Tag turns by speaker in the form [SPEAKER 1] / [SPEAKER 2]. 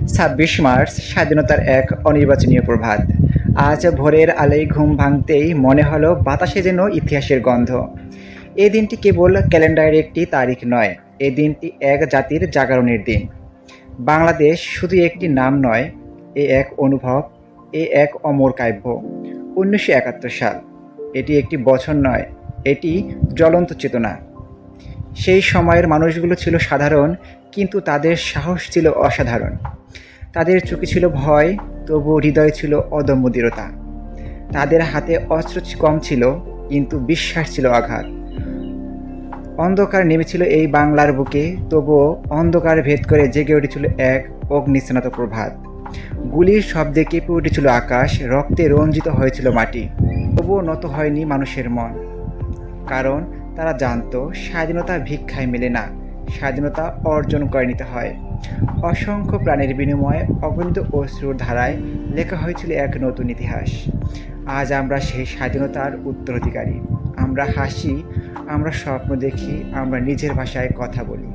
[SPEAKER 1] ২৬ March স্বাধীনতার এক অনির্বাচনীয় প্রভাত। আজ ভোরের আলোয় ঘুম ভাঙতেই মনে হলো বাতাসে যেন ইতিহাসের গন্ধ। এই দিনটি কেবল ক্যালেন্ডারের একটি তারিখ নয়, এই দিনটি এক জাতির জাগরণের দিন। বাংলাদেশ শুধু একটি নাম নয়, এ এক অনুভব, এ এক অমর কাব্য। ১৯৭১ সাল, এটি একটি বছর নয়, এটি জ্বলন্ত চেতনা। সেই সময়ের মানুষগুলো ছিল সাধারণ, কিন্তু তাদের সাহস ছিল অসাধারণ। তাদের চোখে ছিল ভয়, তবু হৃদয় ছিল অদম্য দৃঢ়তা। তাদের হাতে অস্ত্র কম ছিল, কিন্তু বিশ্বাস ছিল অগাধ। অন্ধকার নেমেছিল এই বাংলার বুকে, তবুও অন্ধকার ভেদ করে জেগে উঠেছিল এক অগ্নিস্নাত প্রভাত। গুলির শব্দে কেঁপে উঠেছিল আকাশ, রক্তে রঞ্জিত হয়েছিল মাটি। তবুও নত হয়নি মানুষের মন, কারণ তারা জানতো স্বাধীনতা ভিক্ষায় মেলে না, স্বাধীনতা অর্জন করে নিতে হয়। অসংখ্য প্রাণের বিনিময়ে অগণিত অশ্রুর ধারায় লেখা হয়েছিল এক নতুন ইতিহাস। আজ আমরা সেই স্বাধীনতার উত্তরাধিকারী। আমরা হাসি, আমরা স্বপ্ন দেখি, আমরা নিজের ভাষায় কথা বলি।